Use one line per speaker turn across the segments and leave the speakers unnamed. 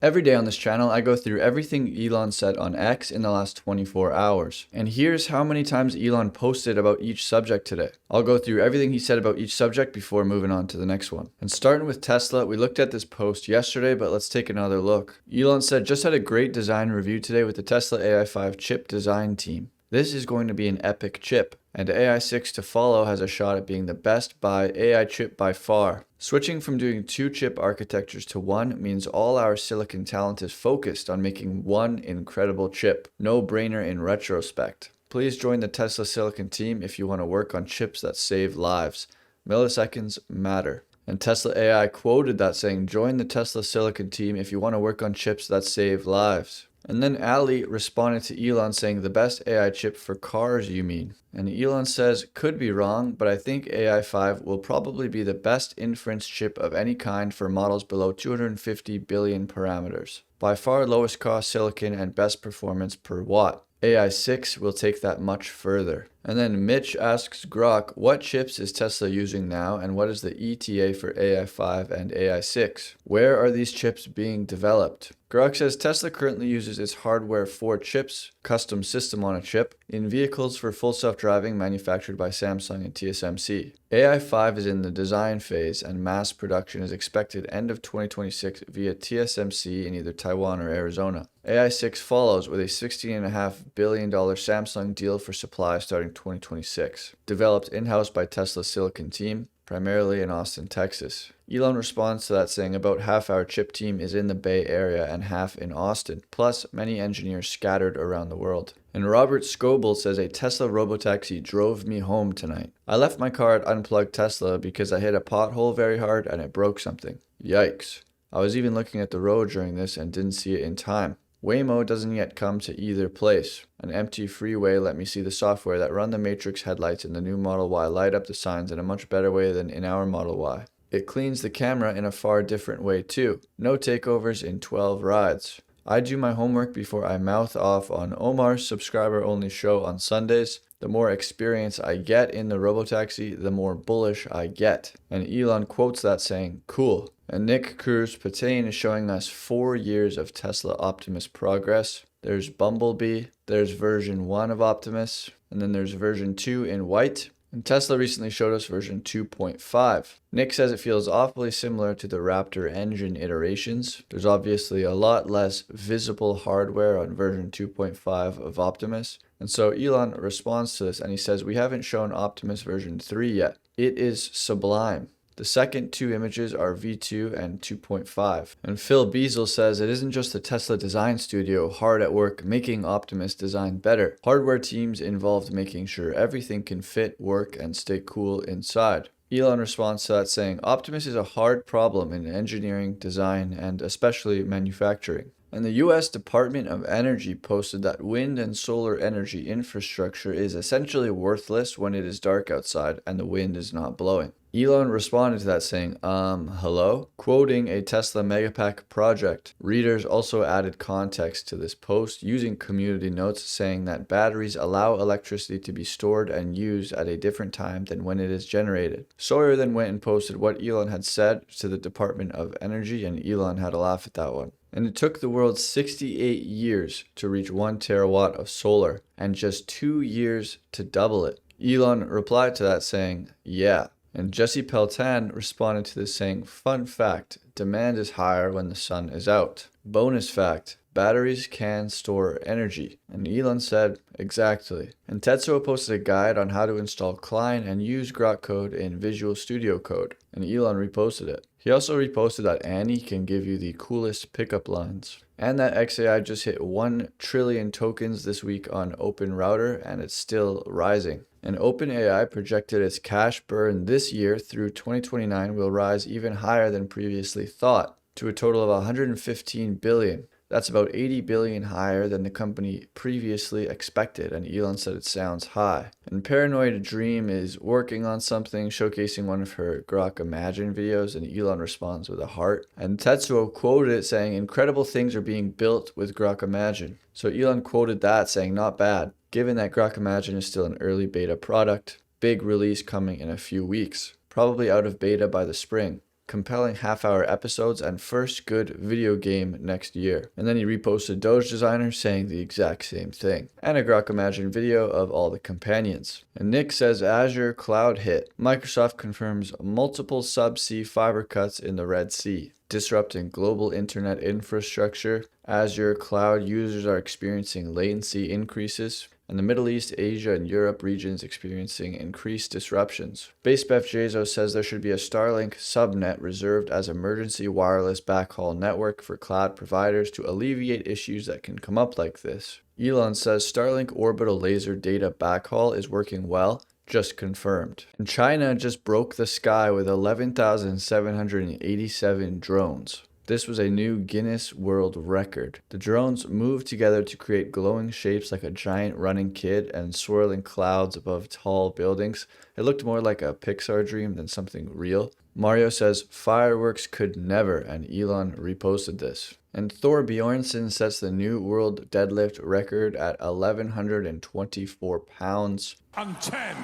Every day on this channel, I go through everything Elon said on X in the last 24 hours. And here's how many times Elon posted about each subject today. I'll go through everything he said about each subject before moving on to the next one. And starting with Tesla, we looked at this post yesterday, but let's take another look. Elon said, just had a great design review today with the Tesla AI5 chip design team. This is going to be an epic chip, and AI6 to follow has a shot at being the best by AI chip by far. Switching from doing two chip architectures to one means all our silicon talent is focused on making one incredible chip. No brainer in retrospect. Please join the Tesla Silicon team if you want to work on chips that save lives. Milliseconds matter. And Tesla AI quoted that saying, join the Tesla Silicon team if you want to work on chips that save lives. And then Ali responded to Elon saying, the best AI chip for cars, you mean? And Elon says, could be wrong, but I think AI5 will probably be the best inference chip of any kind for models below 250 billion parameters. By far lowest cost silicon and best performance per watt. AI6 will take that much further. And then Mitch asks Grok, what chips is Tesla using now and what is the ETA for AI5 and AI6? Where are these chips being developed? Grok says Tesla currently uses its hardware 4 chips, custom system on a chip, in vehicles for full self-driving manufactured by Samsung and TSMC. AI5 is in the design phase and mass production is expected end of 2026 via TSMC in either Taiwan or Arizona. AI6 follows with a $16.5 billion Samsung deal for supply starting 2026, developed in-house by Tesla's Silicon team, primarily in Austin, Texas. Elon responds to that saying about half our chip team is in the Bay Area and half in Austin, plus many engineers scattered around the world. And Robert Scoble says a Tesla robotaxi drove me home tonight. I left my car at Unplugged Tesla because I hit a pothole very hard and it broke something. Yikes. I was even looking at the road during this and didn't see it in time. Waymo doesn't yet come to either place. An empty freeway let me see the software that run the Matrix headlights in the new Model Y light up the signs in a much better way than in our Model Y. It cleans the camera in a far different way too. No takeovers in 12 rides. I do my homework before I mouth off on Omar's subscriber-only show on Sundays. The more experience I get in the robotaxi, the more bullish I get. And Elon quotes that saying, cool. And Nick Cruz-Patain is showing us 4 years of Tesla Optimus progress. There's Bumblebee, there's version 1 of Optimus, and then there's version 2 in white. And Tesla recently showed us version 2.5. Nick says it feels awfully similar to the Raptor engine iterations. There's obviously a lot less visible hardware on version 2.5 of Optimus. And so Elon responds to this and he says, we haven't shown Optimus version 3 yet. It is sublime. The second 2 images are V2 and 2.5. And Phil Beazle says it isn't just the Tesla design studio hard at work making Optimus design better. Hardware teams involved making sure everything can fit, work, and stay cool inside. Elon responds to that saying, Optimus is a hard problem in engineering, design, and especially manufacturing. And the US Department of Energy posted that wind and solar energy infrastructure is essentially worthless when it is dark outside and the wind is not blowing. Elon responded to that saying, hello? Quoting a Tesla Megapack project. Readers also added context to this post using community notes saying that batteries allow electricity to be stored and used at a different time than when it is generated. Sawyer then went and posted what Elon had said to the Department of Energy and Elon had a laugh at that one. And it took the world 68 years to reach 1 terawatt of solar and just 2 years to double it. Elon replied to that saying, yeah. And Jesse Pelton responded to this saying, fun fact, demand is higher when the sun is out. Bonus fact, batteries can store energy. And Elon said, exactly. And Tetsuo posted a guide on how to install Klein and use Grok code in Visual Studio Code. And Elon reposted it. He also reposted that Annie can give you the coolest pickup lines. And that XAI just hit 1 trillion tokens this week on Open Router and it's still rising. And OpenAI projected its cash burn this year through 2029 will rise even higher than previously thought, to a total of 115 billion. That's about 80 billion higher than the company previously expected, and Elon said it sounds high. And Paranoid Dream is working on something, showcasing one of her Grok Imagine videos, and Elon responds with a heart. And Tetsuo quoted it saying, incredible things are being built with Grok Imagine. So Elon quoted that saying, not bad. Given that Grok Imagine is still an early beta product, big release coming in a few weeks, probably out of beta by the spring. compelling half-hour episodes, and first good video game next year. And then he reposted Doge Designer saying the exact same thing. And a Grok Imagine video of all the companions. And Nick says Azure cloud hit. Microsoft confirms multiple subsea fiber cuts in the Red Sea, disrupting global internet infrastructure. Azure cloud users are experiencing latency increases, and the Middle East, Asia, and Europe regions experiencing increased disruptions. BaseBef Jezo says there should be a Starlink subnet reserved as emergency wireless backhaul network for cloud providers to alleviate issues that can come up like this. Elon says Starlink orbital laser data backhaul is working well, just confirmed. And China just broke the sky with 11,787 drones. This was a new Guinness World Record. The drones moved together to create glowing shapes like a giant running kid and swirling clouds above tall buildings. It looked more like a Pixar dream than something real. Mario says fireworks could never, and Elon reposted this. And Thor Bjornsson sets the new world deadlift record at 1,124 pounds.
And 10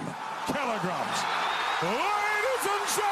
kilograms. Ladies and gentlemen!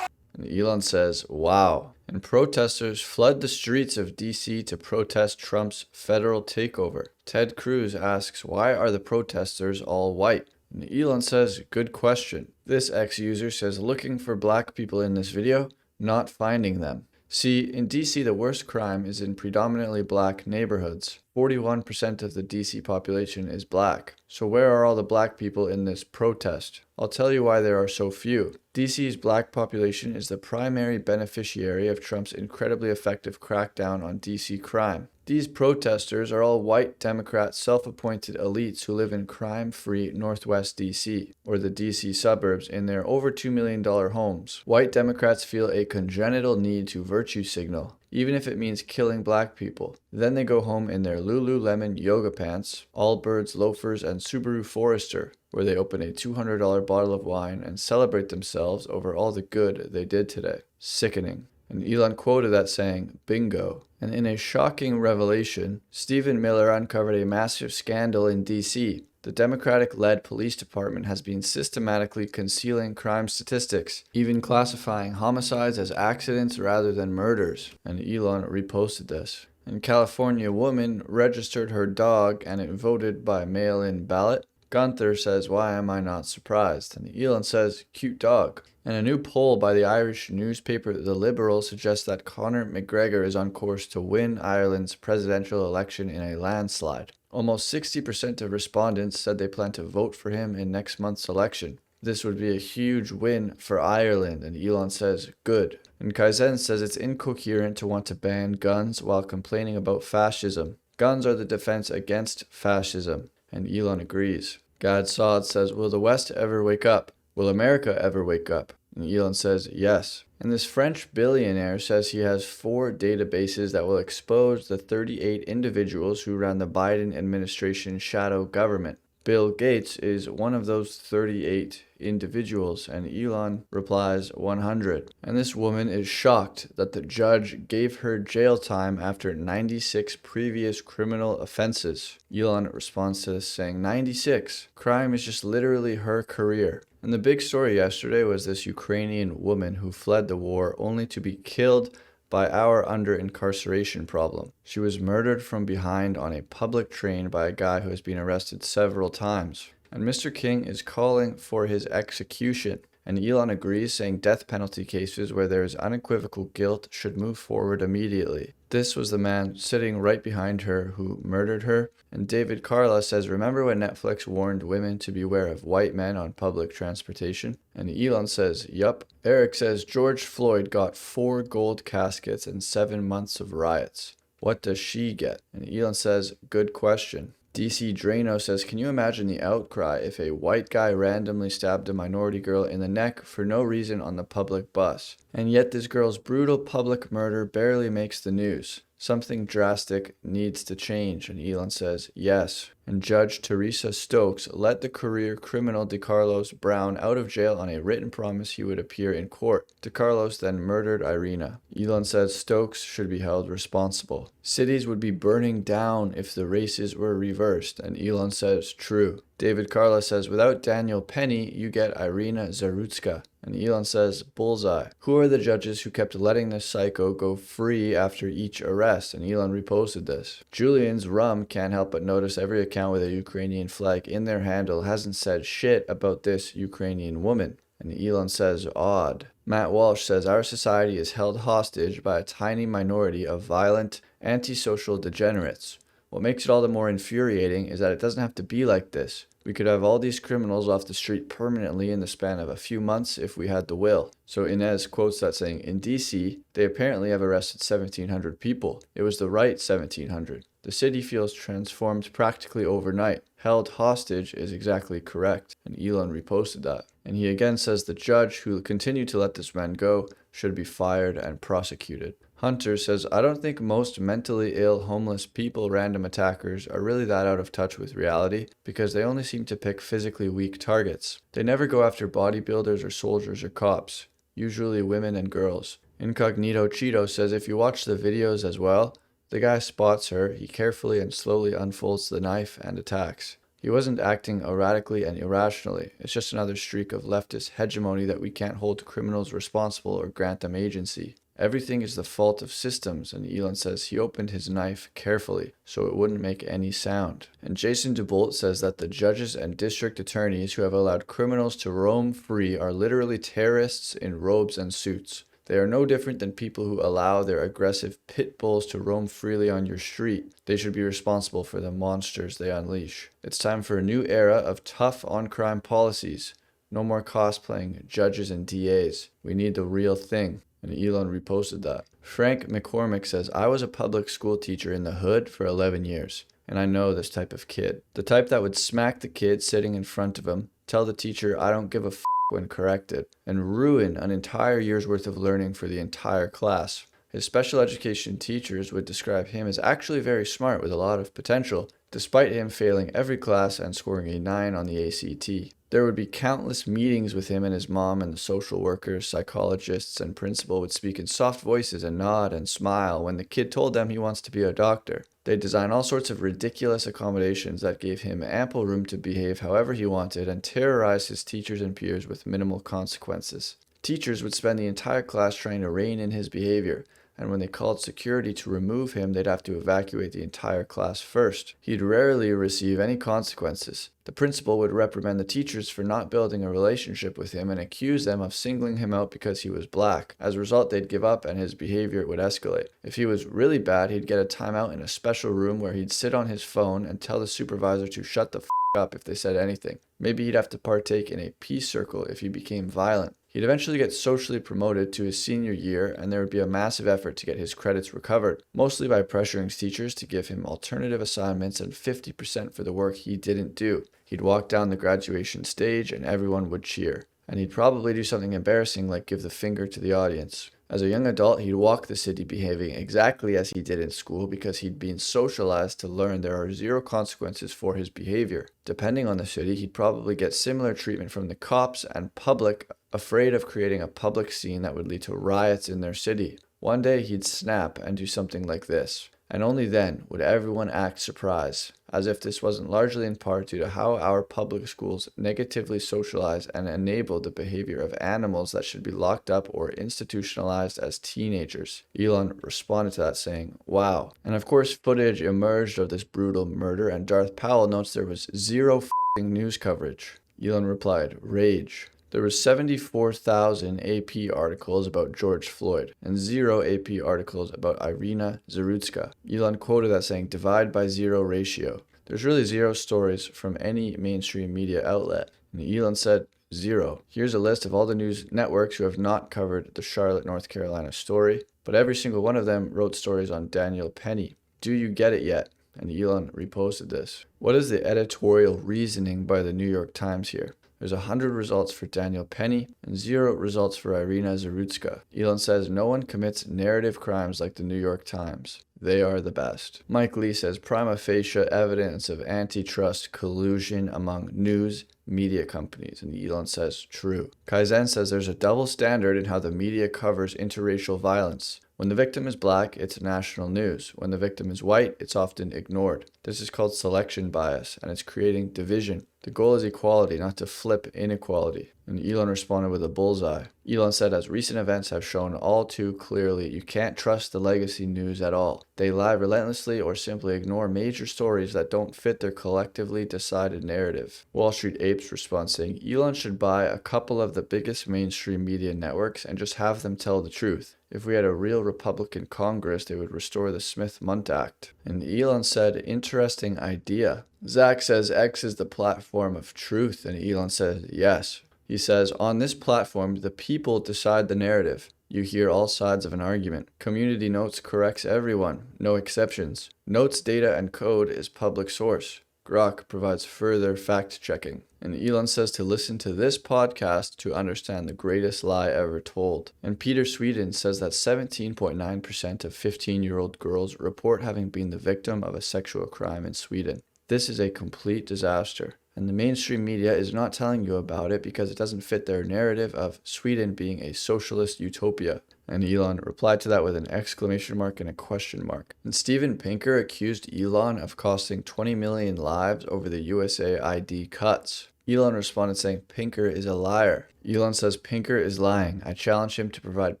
And Elon says, wow. And protesters flood the streets of DC to protest Trump's federal takeover. Ted Cruz asks, why are the protesters all white? And Elon says, good question. This ex-user says, looking for black people in this video, not finding them. See, in DC, the worst crime is in predominantly black neighborhoods. 41% of the DC population is black. So where are all the black people in this protest? I'll tell you why there are so few. DC's black population is the primary beneficiary of Trump's incredibly effective crackdown on DC crime. These protesters are all white Democrat self-appointed elites who live in crime-free Northwest DC, or the DC suburbs, in their over $2 million homes. White Democrats feel a congenital need to virtue signal, even if it means killing black people. Then they go home in their Lululemon yoga pants, Allbirds loafers, and Subaru Forester, where they open a $200 bottle of wine and celebrate themselves over all the good they did today. Sickening. And Elon quoted that saying, bingo. And in a shocking revelation, Stephen Miller uncovered a massive scandal in DC. The Democratic-led police department has been systematically concealing crime statistics, even classifying homicides as accidents rather than murders. And Elon reposted this. In California, a woman registered her dog and it voted by mail-in ballot. Gunther says, why am I not surprised? And Elon says, cute dog. And a new poll by the Irish newspaper The Liberal suggests that Conor McGregor is on course to win Ireland's presidential election in a landslide. Almost 60% of respondents said they plan to vote for him in next month's election. This would be a huge win for Ireland, and Elon says, good. And Kaizen says it's incoherent to want to ban guns while complaining about fascism. Guns are the defense against fascism, and Elon agrees. Gad Saad says, will the West ever wake up? Will America ever wake up? And Elon says, yes. And this French billionaire says he has 4 databases that will expose the 38 individuals who ran the Biden administration's shadow government. Bill Gates is one of those 38 individuals, and Elon replies 100. And this woman is shocked that the judge gave her jail time after 96 previous criminal offenses. Elon responds to this saying, 96. Crime is just literally her career. And the big story yesterday was this Ukrainian woman who fled the war only to be killed by our under-incarceration problem. She was murdered from behind on a public train by a guy who has been arrested several times. And Mr. King is calling for his execution. And Elon agrees, saying death penalty cases where there is unequivocal guilt should move forward immediately. This was the man sitting right behind her who murdered her. And David Carla says, remember when Netflix warned women to beware of white men on public transportation? And Elon says, yup. Eric says, George Floyd got 4 gold caskets and 7 months of riots. What does she get? And Elon says, good question. DC Drano says, can you imagine the outcry if a white guy randomly stabbed a minority girl in the neck for no reason on the public bus? And yet this girl's brutal public murder barely makes the news. Something drastic needs to change. And Elon says, yes. And Judge Teresa Stokes let the career criminal DeCarlos Brown out of jail on a written promise he would appear in court. DeCarlos then murdered Irina. Elon says Stokes should be held responsible. Cities would be burning down if the races were reversed. And Elon says, true. David Carla says, without Daniel Penny, you get Irina Zarutska. And Elon says, bullseye. Who are the judges who kept letting this psycho go free after each arrest? And Elon reposted this. Julian's Rum can't help but notice every account with a Ukrainian flag in their handle hasn't said shit about this Ukrainian woman. And Elon says, odd. Matt Walsh says, our society is held hostage by a tiny minority of violent, antisocial degenerates. What makes it all the more infuriating is that it doesn't have to be like this. We could have all these criminals off the street permanently in the span of a few months if we had the will. So Inez quotes that saying, in DC, they apparently have arrested 1,700 people. It was the right 1,700. The city feels transformed practically overnight. Held hostage is exactly correct. And Elon reposted that. And he again says the judge who continued to let this man go should be fired and prosecuted. Hunter says, I don't think most mentally ill, homeless people, random attackers, are really that out of touch with reality because they only seem to pick physically weak targets. They never go after bodybuilders or soldiers or cops, usually women and girls. Incognito Cheeto says if you watch the videos as well, the guy spots her, he carefully and slowly unfolds the knife and attacks. He wasn't acting erratically and irrationally. It's just another streak of leftist hegemony that we can't hold criminals responsible or grant them agency. Everything is the fault of systems, and Elon says he opened his knife carefully so it wouldn't make any sound. And Jason DeBolt says that the judges and district attorneys who have allowed criminals to roam free are literally terrorists in robes and suits. They are no different than people who allow their aggressive pit bulls to roam freely on your street. They should be responsible for the monsters they unleash. It's time for a new era of tough on-crime policies. No more cosplaying judges and DAs. We need the real thing. And Elon reposted that. Frank McCormick says, I was a public school teacher in the hood for 11 years, and I know this type of kid. The type that would smack the kid sitting in front of him, tell the teacher, I don't give a f*** when corrected, and ruin an entire year's worth of learning for the entire class. His special education teachers would describe him as actually very smart with a lot of potential, despite him failing every class and scoring a 9 on the ACT. There would be countless meetings with him and his mom, and the social workers, psychologists, and principal would speak in soft voices and nod and smile when the kid told them he wants to be a doctor. They'd design all sorts of ridiculous accommodations that gave him ample room to behave however he wanted and terrorize his teachers and peers with minimal consequences. Teachers would spend the entire class trying to rein in his behavior, and when they called security to remove him, they'd have to evacuate the entire class first. He'd rarely receive any consequences. The principal would reprimand the teachers for not building a relationship with him and accuse them of singling him out because he was black. As a result, they'd give up and his behavior would escalate. If he was really bad, he'd get a timeout in a special room where he'd sit on his phone and tell the supervisor to shut the f*** up if they said anything. Maybe he'd have to partake in a peace circle if he became violent. He'd eventually get socially promoted to his senior year, and there would be a massive effort to get his credits recovered, mostly by pressuring teachers to give him alternative assignments and 50% for the work he didn't do. He'd walk down the graduation stage and everyone would cheer. And he'd probably do something embarrassing like give the finger to the audience. As a young adult, he'd walk the city behaving exactly as he did in school because he'd been socialized to learn there are zero consequences for his behavior. Depending on the city, he'd probably get similar treatment from the cops and public, afraid of creating a public scene that would lead to riots in their city. One day he'd snap and do something like this. And only then would everyone act surprised, as if this wasn't largely in part due to how our public schools negatively socialize and enable the behavior of animals that should be locked up or institutionalized as teenagers. Elon responded to that saying, wow. And of course, footage emerged of this brutal murder, and Darth Powell notes there was zero f***ing news coverage. Elon replied, rage. There were 74,000 AP articles about George Floyd and 0 AP articles about Irina Zarutska. Elon quoted that saying, divide by 0 ratio. There's really 0 stories from any mainstream media outlet. And Elon said, 0. Here's a list of all the news networks who have not covered the Charlotte, North Carolina story, but every single one of them wrote stories on Daniel Penny. Do you get it yet? And Elon reposted this. What is the editorial reasoning by the New York Times here? There's 100 results for Daniel Penny and 0 results for Irina Zarutska. Elon says no one commits narrative crimes like the New York Times. They are the best. Mike Lee says prima facie evidence of antitrust collusion among news media companies. And Elon says true. Kaizen says there's a double standard in how the media covers interracial violence. When the victim is black, it's national news. When the victim is white, it's often ignored. This is called selection bias, and it's creating division. The goal is equality, not to flip inequality. And Elon responded with a bullseye. Elon said, as recent events have shown all too clearly, you can't trust the legacy news at all. They lie relentlessly or simply ignore major stories that don't fit their collectively decided narrative. Wall Street Apes responds saying, Elon should buy a couple of the biggest mainstream media networks and just have them tell the truth. If we had a real Republican Congress, they would restore the Smith-Mundt Act. And Elon said, interesting idea. Zach says X is the platform of truth, and Elon says, yes. He says, on this platform, the people decide the narrative. You hear all sides of an argument. Community Notes corrects everyone, no exceptions. Notes data and code is public source. Grok provides further fact-checking. And Elon says to listen to this podcast to understand the greatest lie ever told. And Peter Sweden says that 17.9% of 15-year-old girls report having been the victim of a sexual crime in Sweden. This is a complete disaster. And the mainstream media is not telling you about it because it doesn't fit their narrative of Sweden being a socialist utopia. And Elon replied to that with an exclamation mark and a question mark. And Steven Pinker accused Elon of costing 20 million lives over the USAID cuts. Elon responded saying Pinker is a liar. Elon says Pinker is lying. I challenge him to provide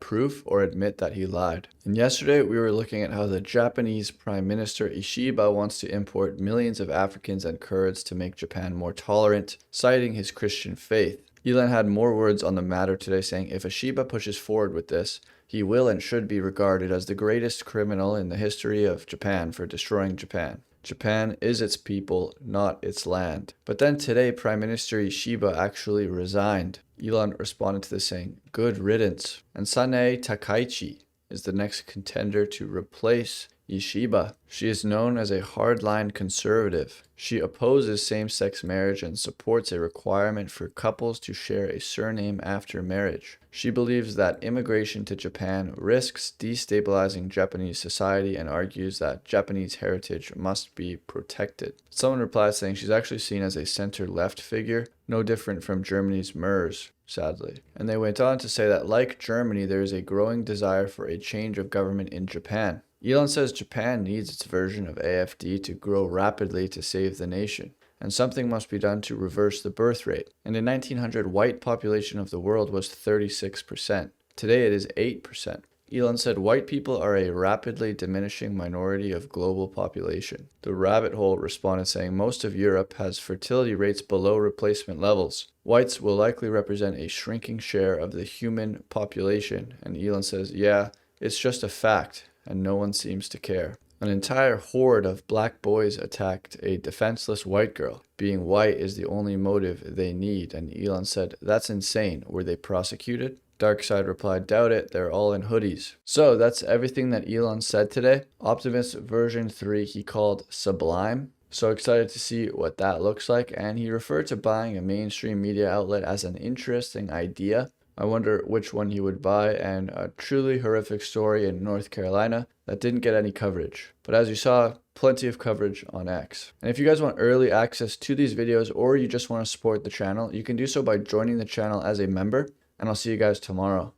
proof or admit that he lied. And yesterday we were looking at how the Japanese Prime Minister Ishiba wants to import millions of Africans and Kurds to make Japan more tolerant, citing his Christian faith. Elon had more words on the matter today saying if Ishiba pushes forward with this, he will and should be regarded as the greatest criminal in the history of Japan for destroying Japan. Japan is its people, not its land. But then today, Prime Minister Ishiba actually resigned. Elon responded to this saying, good riddance. And Sanae Takaichi is the next contender to replace Ishiba. She is known as a hardline conservative. She opposes same-sex marriage and supports a requirement for couples to share a surname after marriage. She believes that immigration to Japan risks destabilizing Japanese society and argues that Japanese heritage must be protected. Someone replied saying she's actually seen as a center-left figure, no different from Germany's MERS, sadly. And they went on to say that like Germany, there is a growing desire for a change of government in Japan. Elon says Japan needs its version of AFD to grow rapidly to save the nation, and something must be done to reverse the birth rate. And in 1900, white population of the world was 36%. Today it is 8%. Elon said white people are a rapidly diminishing minority of global population. The rabbit hole responded saying most of Europe has fertility rates below replacement levels. Whites will likely represent a shrinking share of the human population. And Elon says, yeah, it's just a fact. And no one seems to care. An entire horde of black boys attacked a defenseless white girl. Being white is the only motive they need, and Elon said, that's insane. Were they prosecuted? Darkseid replied, doubt it, they're all in hoodies. So that's everything that Elon said today. Optimus version 3 he called Sublime. So excited to see what that looks like, and he referred to buying a mainstream media outlet as an interesting idea. I wonder which one he would buy, and a truly horrific story in North Carolina that didn't get any coverage. But as you saw, plenty of coverage on X. And if you guys want early access to these videos or you just want to support the channel, you can do so by joining the channel as a member, and I'll see you guys tomorrow.